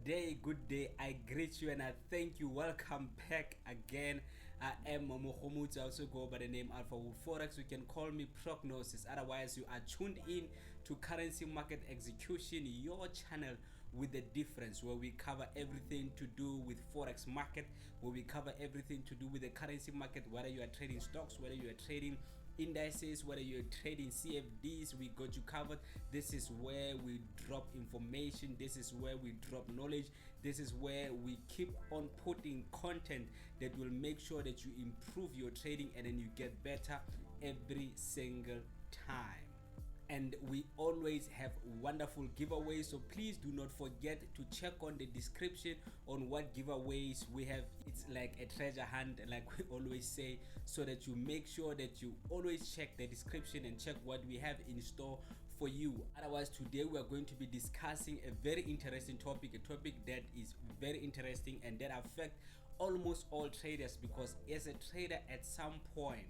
good day. I greet you and I thank you. Welcome back again. I am Momo. I also go by the name Alpha Forex. You can call me Proqnosiz. Otherwise, you are tuned in to Currency Market Execution, your channel with the difference, where we cover everything to do with Forex market, where we cover everything to do with the currency market, whether you are trading stocks, whether you are trading indices, whether you're trading CFDs, we got you covered. This is where we drop information, this is where we drop knowledge, this is where we keep on putting content that will make sure that you improve your trading and then you get better every single time. And we always have wonderful giveaways, so please do not forget to check on the description on what giveaways we have. It's like a treasure hunt, like we always say, so that you make sure that you always check the description and check what we have in store for you. Otherwise, today we are going to be discussing a very interesting topic, a topic that is very interesting and that affects almost all traders, because as a trader at some point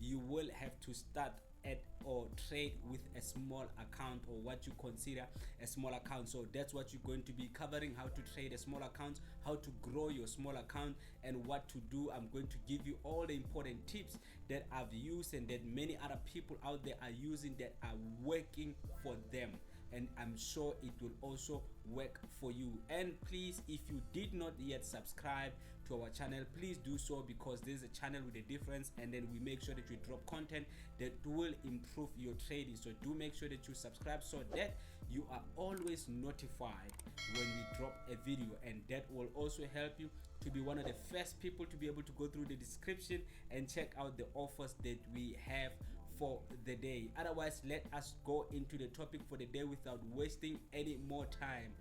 you will have to start at or trade with a small account, or what you consider a small account. So that's what you're going to be covering: how to trade a small account, how to grow your small account, and what to do. I'm going to give you all the important tips that I've used and that many other people out there are using that are working for them, and I'm sure it will also work for you. And please, if you did not yet subscribe to our channel, please do so, because this is a channel with a difference, and then we make sure that we drop content that will improve your trading. So do make sure that you subscribe so that you are always notified when we drop a video, and that will also help you to be one of the first people to be able to go through the description and check out the offers that we have for the day. Otherwise, let us go into the topic for the day without wasting any more time.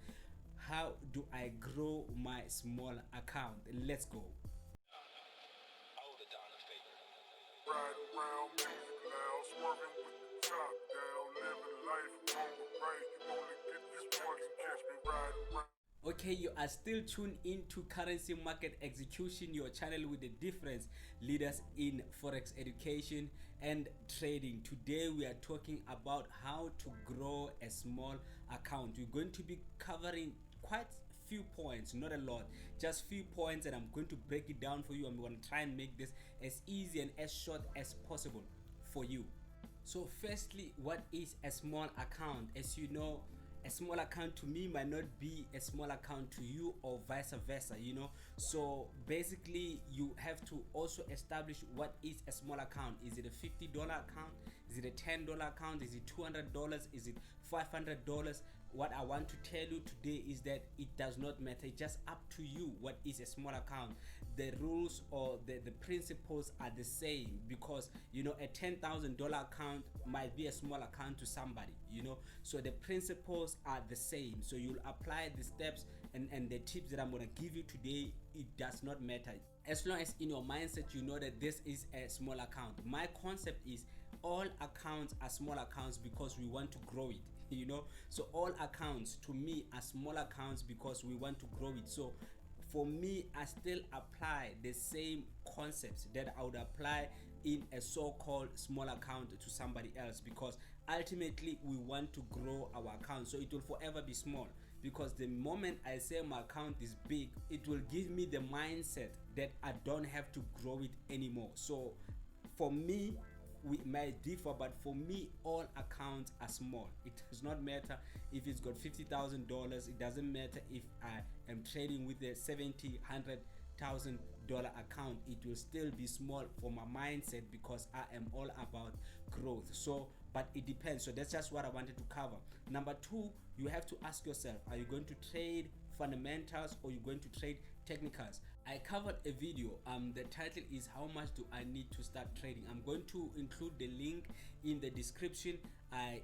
How do I grow my small account? Let's go. Ride around, music loud, swerving with the top down, living life on the right. You only get this once, catch me riding around. Okay, you are still tuned into Currency Market Execution, your channel with the difference, leaders in Forex education and trading. Today we are talking about how to grow a small account. We're going to be covering quite few points, not a lot, just few points, and I'm going to break it down for you. I'm going to try and make this as easy and as short as possible for you. So firstly, what is a small account? As you know, a small account to me might not be a small account to you, or vice versa, you know. So basically you have to also establish what is a small account. Is it a $50 account? Is it a $10 account? Is it $200? Is it $500? What I want to tell you today is that it does not matter. It's just up to you what is a small account. The rules or the principles are the same, because you know a $10,000 account might be a small account to somebody, you know. So the principles are the same. So you'll apply the steps and the tips that I'm going to give you today. It does not matter, as long as in your mindset you know that this is a small account. My concept is all accounts are small accounts because we want to grow it, you know. So all accounts to me are small accounts because we want to grow it. So for me, I still apply the same concepts that I would apply in a so-called small account to somebody else, because ultimately we want to grow our account. So it will forever be small, because the moment I say my account is big, it will give me the mindset that I don't have to grow it anymore. So for me, we might differ, but for me all accounts are small. It does not matter if it's got $50,000. It doesn't matter if I am trading with a $70,000, $100,000 account. It will still be small for my mindset, because I am all about growth. So but it depends. So that's just what I wanted to cover. Number two, you have to ask yourself, are you going to trade fundamentals or you're going to trade technicals? I covered a video, the title is how much do I need to start trading. I'm going to include the link in the description. I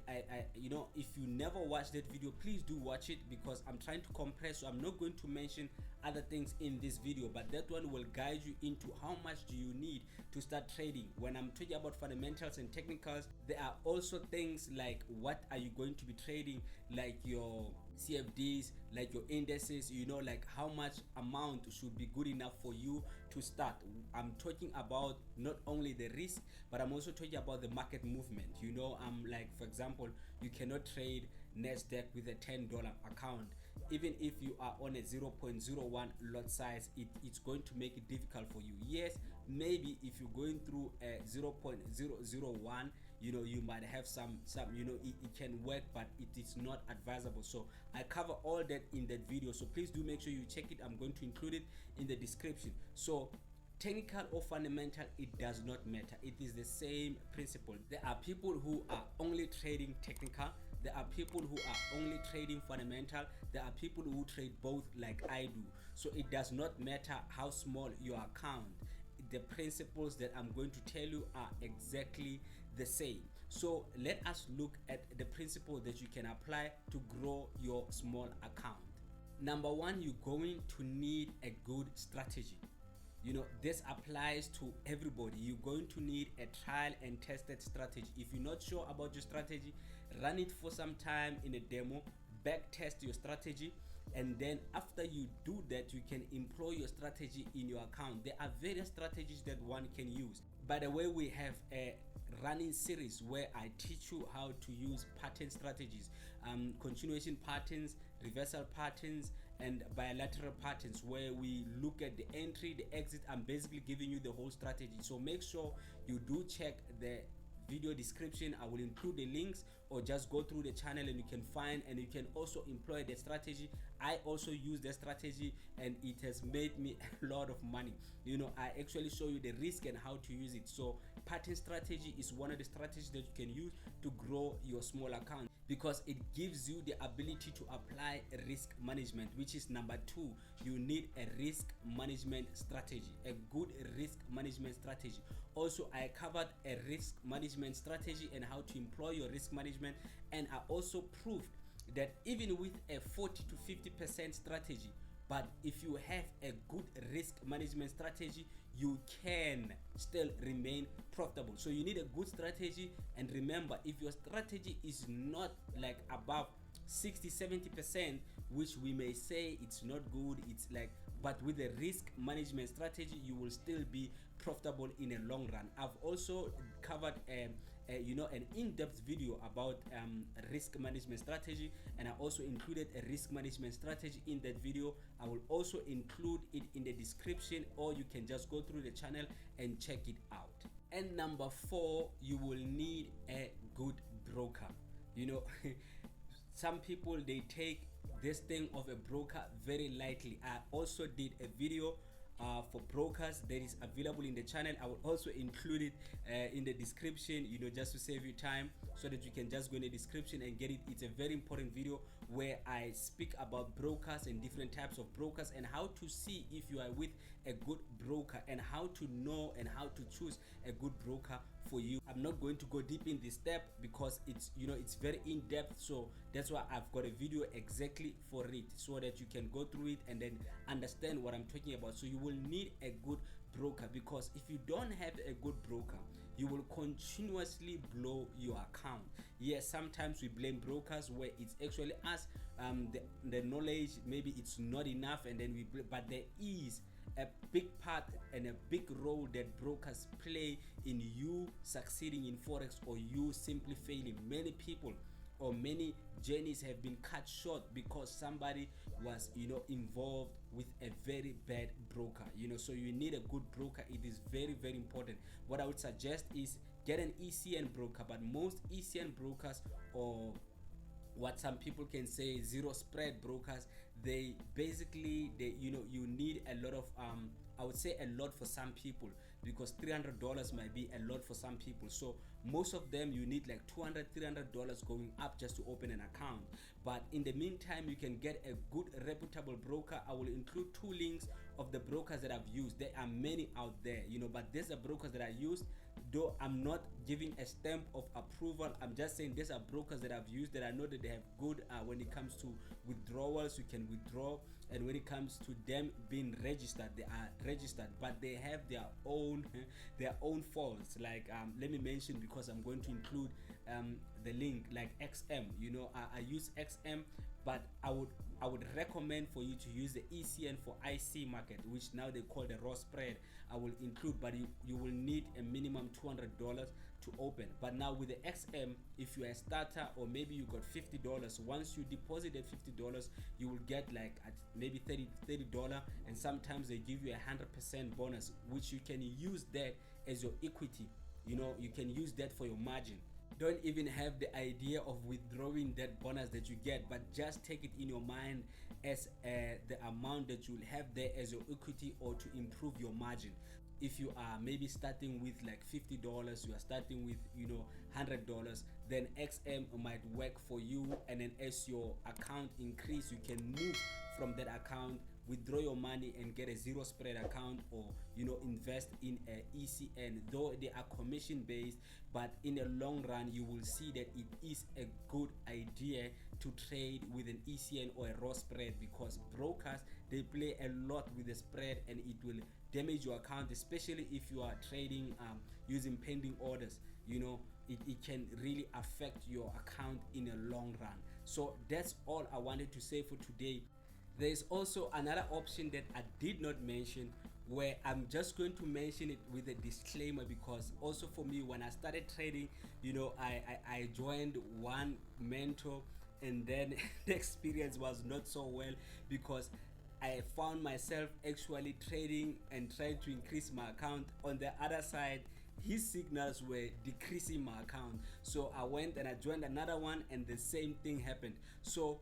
you know, if you never watched that video, please do watch it, because I'm trying to compress, so I'm not going to mention other things in this video, but that one will guide you into how much do you need to start trading. When I'm talking about fundamentals and technicals, there are also things like what are you going to be trading, like your CFDs, like your indices, you know, like how much amount should be good enough for you to start. I'm talking about not only the risk, but I'm also talking about the market movement. You know, I'm like, for example, you cannot trade Nasdaq with a $10 account. even if you are on a 0.01 lot size, it's going to make it difficult for you. Yes, maybe if you're going through a 0.001, you might have some it can work, but it is not advisable. So I cover all that in that video, so please do make sure you check it. I'm going to include it in the description. So technical or fundamental, it does not matter, it is the same principle. There are people who are only trading technical, there are people who are only trading fundamental, there are people who trade both like I do. So it does not matter how small your account, the principles that I'm going to tell you are exactly the same. So let us look at the principle that you can apply to grow your small account. Number one, you're going to need a good strategy. This applies to everybody. You're going to need a trial and tested strategy. If you're not sure about your strategy, run it for some time in a demo, back test your strategy, and then after you do that, you can employ your strategy in your account. There are various strategies that one can use. By the way, we have a running series where I teach you how to use pattern strategies, continuation patterns, reversal patterns, and bilateral patterns, where we look at the entry, the exit. I'm basically giving you the whole strategy. So make sure you do check the video description. I will include the links, or just go through the channel and you can find, and you can also employ the strategy. I also use the strategy and it has made me a lot of money. I actually show you the risk and how to use it. So pattern strategy is one of the strategies that you can use to grow your small account, because it gives you the ability to apply risk management, which is number two. You need a risk management strategy, a good risk management strategy. Also, I covered a risk management strategy and how to employ your risk management, and I also proved that even with a 40 to 50% strategy, but if you have a good risk management strategy, you can still remain profitable. So you need a good strategy, and remember, if your strategy is not like above 60-70%, which we may say it's not good, it's like, but with a risk management strategy, you will still be profitable in a long run. I've also covered an in-depth video about risk management strategy, and I also included a risk management strategy in that video. I will also include it in the description, or you can just go through the channel and check it out. And number four, you will need a good broker. Some people, they take this thing of a broker very lightly. I also did a video for brokers that is available in the channel. I will also include it in the description, just to save you time, so that you can just go in the description and get it. It's a very important video where I speak about brokers and different types of brokers, and how to see if you are with a good broker, and how to know and how to choose a good broker for you. I'm not going to go deep in this step because it's it's very in-depth, so that's why I've got a video exactly for it, so that you can go through it and then understand what I'm talking about. So you will need a good broker, because if you don't have a good broker, you will continuously blow your account. Yes, sometimes we blame brokers where it's actually us, the knowledge maybe it's not enough, and then but there is a big part and a big role that brokers play in you succeeding in Forex, or you simply failing. Many people or many journeys have been cut short because somebody was involved with a very bad broker. So you need a good broker. It is very, very important. What I would suggest is get an ECN broker, but most ECN brokers, or what some people can say zero spread brokers, they basically you need a lot of I would say a lot for some people, because $300 might be a lot for some people. So most of them, you need like $200-$300 going up just to open an account. But in the meantime, you can get a good reputable broker. I will include 2 links of the brokers that I've used. There are many out there, but these are brokers that I used. Though I'm not giving a stamp of approval, I'm just saying these are brokers that I've used, that I know that they have good when it comes to withdrawals, you can withdraw, and when it comes to them being registered, they are registered, but they have their own faults. Like let me mention, because I'm going to include the link, like XM. I use XM, but I would recommend for you to use the ECN for IC market, which now they call the raw spread. I will include, but you will need a minimum $200 to open. But now with the XM, if you're a starter or maybe you got $50, once you deposit that $50, you will get like at maybe $30, and sometimes they give you 100% bonus, which you can use that as your equity. You know, you can use that for your margin. Don't even have the idea of withdrawing that bonus that you get, but just take it in your mind as the amount that you'll have there as your equity, or to improve your margin. If you are maybe starting with like $50, you are starting with, you know, $100, then XM might work for you, and then as your account increase, you can move from that account, withdraw your money and get a zero spread account, or, you know, invest in a ECN. Though they are commission based, but in the long run you will see that it is a good idea to trade with an ECN or a raw spread, because brokers, they play a lot with the spread, and it will damage your account, especially if you are trading using pending orders. You know, it can really affect your account in a long run. So that's all I wanted to say for today. There is also another option that I did not mention, where I'm just going to mention it with a disclaimer, because also for me, when I started trading, you know, I joined one mentor, and then the experience was not so well, because I found myself actually trading and trying to increase my account. On the other side, his signals were decreasing my account. So I went and I joined another one, and the same thing happened. So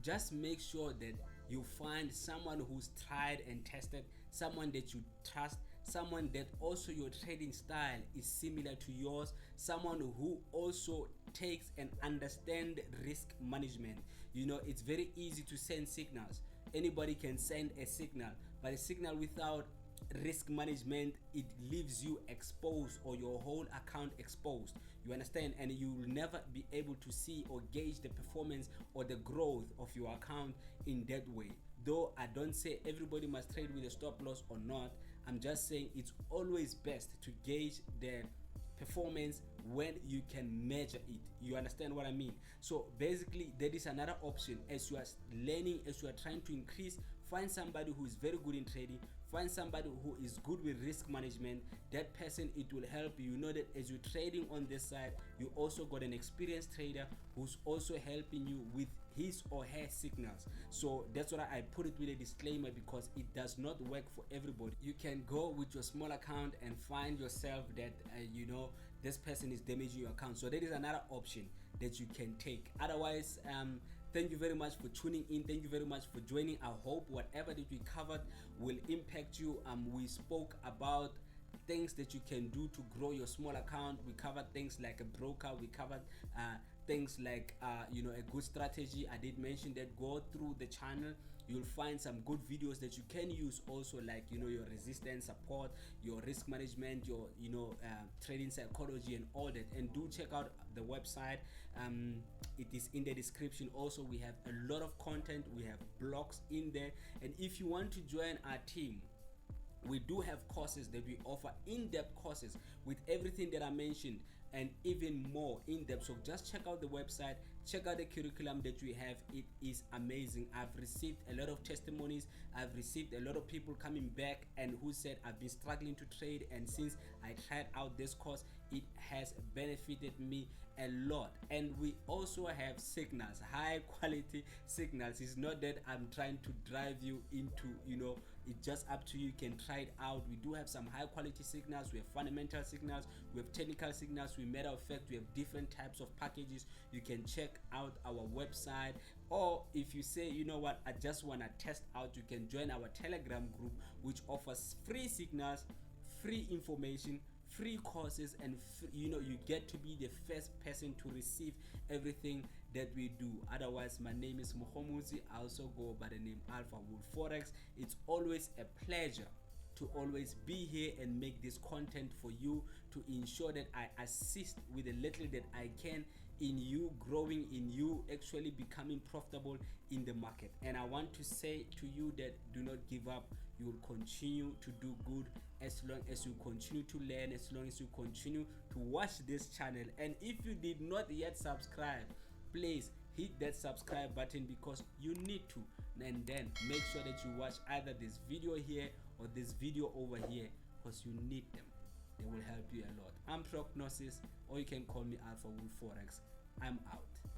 just make sure that you find someone who's tried and tested, someone that you trust, someone that also your trading style is similar to yours, someone who also takes and understand risk management. You know, it's very easy to send signals. Anybody can send a signal, but a signal without risk management, it leaves you exposed, or your whole account exposed. You understand? And you will never be able to see or gauge the performance or the growth of your account in that way. Though I don't say everybody must trade with a stop loss or not, I'm just saying it's always best to gauge the performance when you can measure it. You understand what I mean? So basically, there is another option. As you are learning, as you are trying to increase, find somebody who is very good in trading, find somebody who is good with risk management. That person, it will help you. You know that as you're trading on this side, you also got an experienced trader who's also helping you with his or her signals. So that's why I put it with a disclaimer, because it does not work for everybody. You can go with your small account and find yourself that you know, this person is damaging your account. So that is another option that you can take. Otherwise, thank you very much for tuning in. Thank you very much for joining. I hope whatever that we covered will impact you. We spoke about things that you can do to grow your small account. We covered things like a broker. We covered things like you know, a good strategy. I did mention that. Go through the channel, you'll find some good videos that you can use also, like, you know, your resistance, support, your risk management, your, you know, trading psychology and all that. And do check out the website. It is in the description. Also, we have a lot of content. We have blogs in there, and if you want to join our team, we do have courses that we offer, in-depth courses with everything that I mentioned, and even more in-depth. So just check out the website, check out the curriculum that we have. It is amazing. I've received a lot of testimonies. I've received a lot of people coming back and who said, I've been struggling to trade, and since I tried out this course, it has benefited me a lot. And we also have signals, high quality signals. It's not that I'm trying to drive you into, you know, it's just up to you. You can try it out. We do have some high quality signals. We have fundamental signals, we have technical signals. Matter of fact, we have different types of packages. You can check out our website, or if you say, you know what, I just want to test out, you can join our Telegram group, which offers free signals, free information, free courses, and you know, you get to be the first person to receive everything that we do. Otherwise, my name is Muhomuzi. I also go by the name Alpha Wolf Forex. It's always a pleasure to always be here and make this content for you, to ensure that I assist with the little that I can in you growing, in you actually becoming profitable in the market. And I want to say to you that do not give up. You will continue to do good as long as you continue to learn, as long as you continue to watch this channel. And if you did not yet subscribe, please hit that subscribe button, because you need to. And then make sure that you watch either this video here or this video over here, because you need them. they will help you a lot. I'm Proqnosiz, or you can call me Alpha Wolf Forex. I'm out.